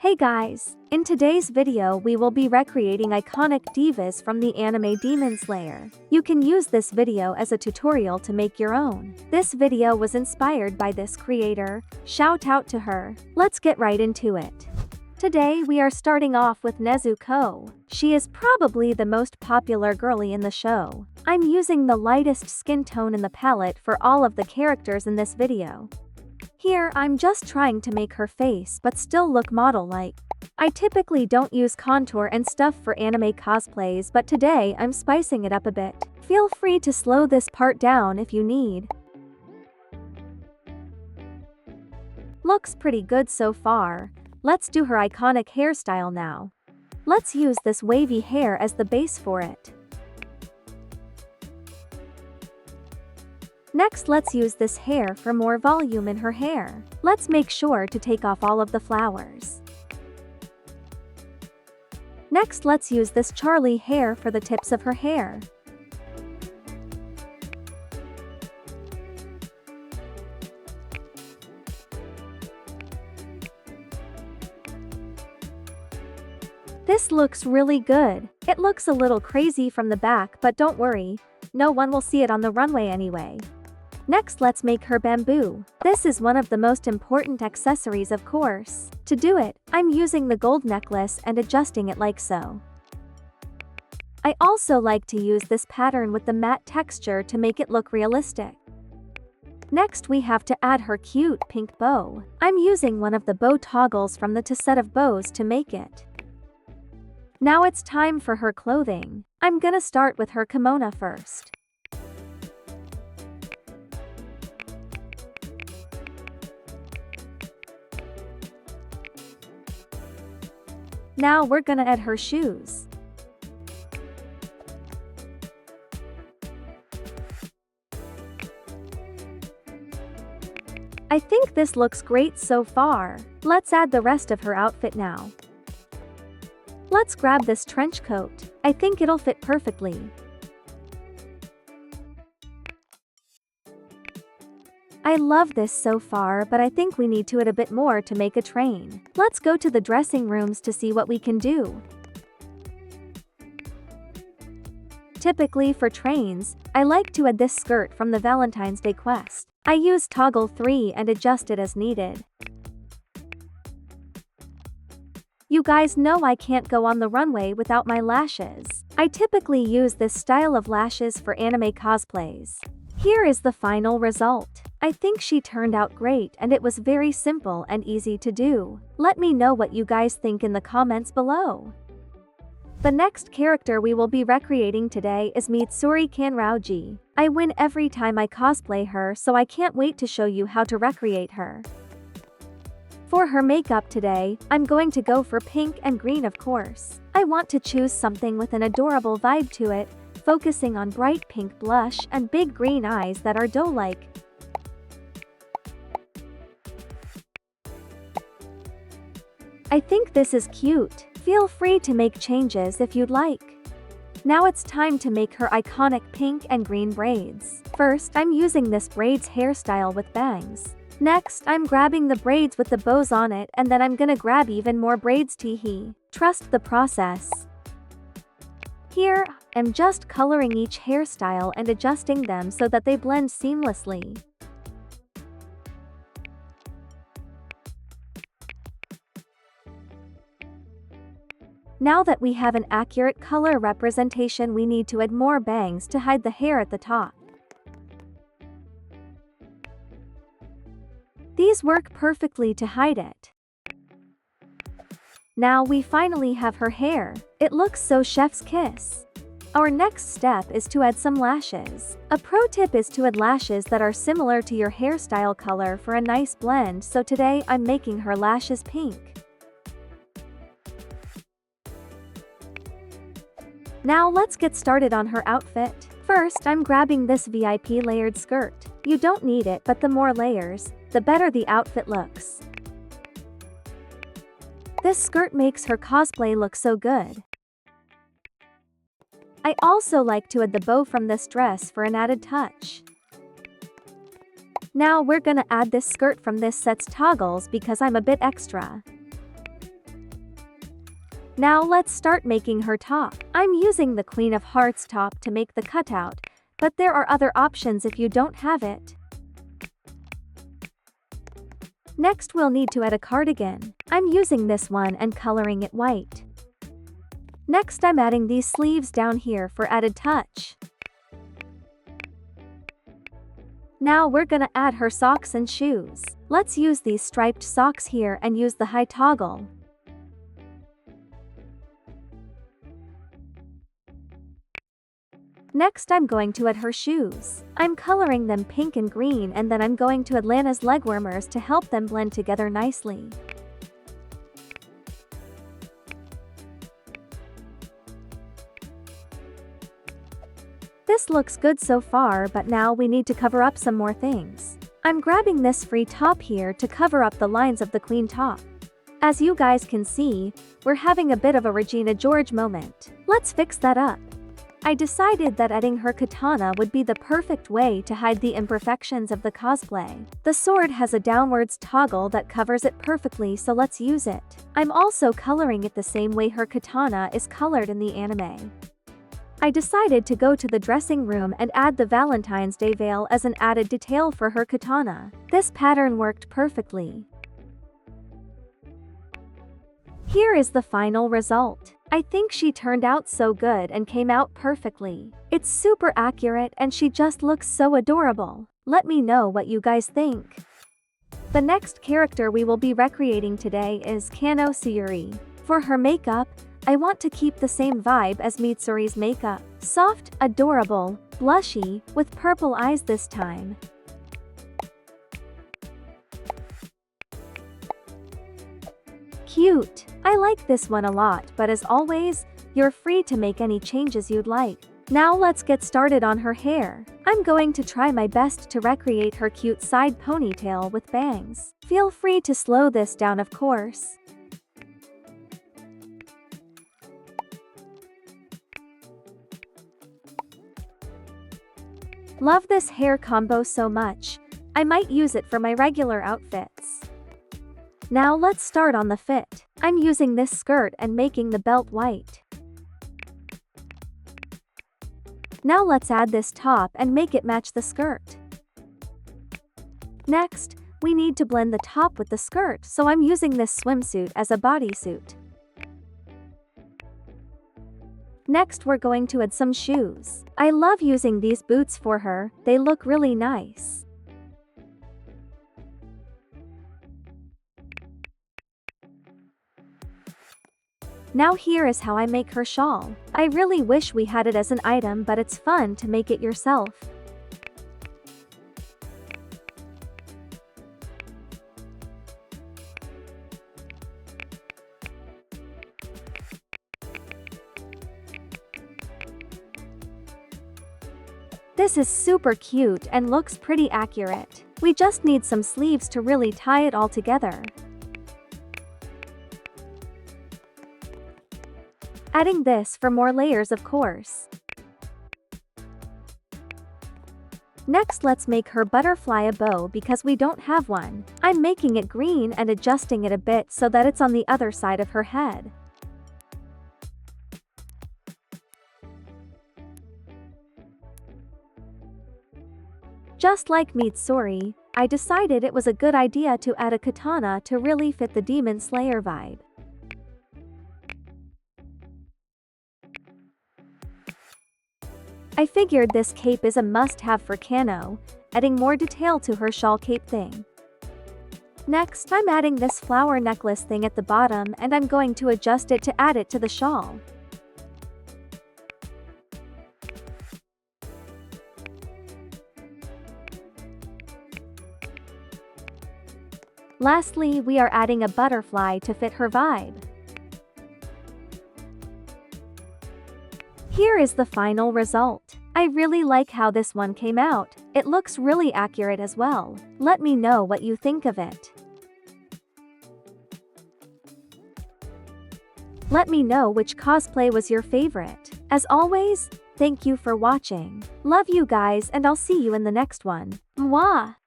Hey guys! In today's video we will be recreating iconic divas from the anime Demon Slayer. You can use this video as a tutorial to make your own. This video was inspired by this creator. Shout out to her. Let's get right into it. Today we are starting off with Nezuko. She is probably the most popular girly in the show. I'm using the lightest skin tone in the palette for all of the characters in this video. Here I'm just trying to make her face but still look model-like. I typically don't use contour and stuff for anime cosplays, but today I'm spicing it up a bit. Feel free to slow this part down if you need. Looks pretty good so far. Let's do her iconic hairstyle now. Let's use this wavy hair as the base for it. Next, let's use this hair for more volume in her hair. Let's make sure to take off all of the flowers. Next, let's use this Charlie hair for the tips of her hair. This looks really good. It looks a little crazy from the back, but don't worry. No one will see it on the runway anyway. Next, let's make her bamboo. This is one of the most important accessories, of course. To do it, I'm using the gold necklace and adjusting it like so. I also like to use this pattern with the matte texture to make it look realistic. Next, we have to add her cute pink bow. I'm using one of the bow toggles from the set of bows to make it. Now it's time for her clothing. I'm gonna start with her kimono first. Now we're gonna add her shoes. I think this looks great so far. Let's add the rest of her outfit now. Let's grab this trench coat. I think it'll fit perfectly. I love this so far, but I think we need to add a bit more to make a train. Let's go to the dressing rooms to see what we can do. Typically for trains, I like to add this skirt from the Valentine's Day quest. I use toggle 3 and adjust it as needed. You guys know I can't go on the runway without my lashes. I typically use this style of lashes for anime cosplays. Here is the final result. I think she turned out great and it was very simple and easy to do. Let me know what you guys think in the comments below. The next character we will be recreating today is Mitsuri Kanroji. I win every time I cosplay her, so I can't wait to show you how to recreate her. For her makeup today, I'm going to go for pink and green, of course. I want to choose something with an adorable vibe to it, focusing on bright pink blush and big green eyes that are doe-like. I think this is cute. Feel free to make changes if you'd like. Now it's time to make her iconic pink and green braids. First, I'm using this braids hairstyle with bangs. Next, I'm grabbing the braids with the bows on it, and then I'm gonna grab even more braids. Teehee. Trust the process. Here, I'm just coloring each hairstyle and adjusting them so that they blend seamlessly. Now that we have an accurate color representation, we need to add more bangs to hide the hair at the top. These work perfectly to hide it. Now we finally have her hair. It looks so chef's kiss. Our next step is to add some lashes. A pro tip is to add lashes that are similar to your hairstyle color for a nice blend, so today I'm making her lashes pink. Now let's get started on her outfit. First, I'm grabbing this VIP layered skirt. You don't need it, but the more layers, the better the outfit looks. This skirt makes her cosplay look so good. I also like to add the bow from this dress for an added touch. Now we're gonna add this skirt from this set's toggles because I'm a bit extra. Now let's start making her top. I'm using the Queen of Hearts top to make the cutout, but there are other options if you don't have it. Next we'll need to add a cardigan. I'm using this one and coloring it white. Next I'm adding these sleeves down here for added touch. Now we're gonna add her socks and shoes. Let's use these striped socks here and use the high toggle. Next I'm going to add her shoes. I'm coloring them pink and green, and then I'm going to add Lana's leg warmers to help them blend together nicely. This looks good so far, but now we need to cover up some more things. I'm grabbing this free top here to cover up the lines of the queen top. As you guys can see, we're having a bit of a Regina George moment. Let's fix that up. I decided that adding her katana would be the perfect way to hide the imperfections of the cosplay. The sword has a downwards toggle that covers it perfectly, so let's use it. I'm also coloring it the same way her katana is colored in the anime. I decided to go to the dressing room and add the Valentine's Day veil as an added detail for her katana. This pattern worked perfectly. Here is the final result. I think she turned out so good and came out perfectly. It's super accurate and she just looks so adorable. Let me know what you guys think. The next character we will be recreating today is Kanao Tsuyuri. For her makeup, I want to keep the same vibe as Mitsuri's makeup. Soft, adorable, blushy, with purple eyes this time. Cute. I like this one a lot, but as always, you're free to make any changes you'd like. Now let's get started on her hair. I'm going to try my best to recreate her cute side ponytail with bangs. Feel free to slow this down, of course. Love this hair combo so much. I might use it for my regular outfits. Now let's start on the fit. I'm using this skirt and making the belt white. Now let's add this top and make it match the skirt. Next, we need to blend the top with the skirt, so I'm using this swimsuit as a bodysuit. Next we're going to add some shoes. I love using these boots for her, they look really nice. Now here is how I make her shawl. I really wish we had it as an item, but it's fun to make it yourself. This is super cute and looks pretty accurate. We just need some sleeves to really tie it all together. Adding this for more layers, of course. Next let's make her butterfly a bow because we don't have one. I'm making it green and adjusting it a bit so that it's on the other side of her head. Just like Mitsuri, I decided it was a good idea to add a katana to really fit the Demon Slayer vibe. I figured this cape is a must-have for Kanao, adding more detail to her shawl cape thing. Next, I'm adding this flower necklace thing at the bottom, and I'm going to adjust it to add it to the shawl. Lastly, we are adding a butterfly to fit her vibe. Here is the final result. I really like how this one came out. It looks really accurate as well. Let me know what you think of it. Let me know which cosplay was your favorite. As always, thank you for watching. Love you guys, and I'll see you in the next one. Mwah!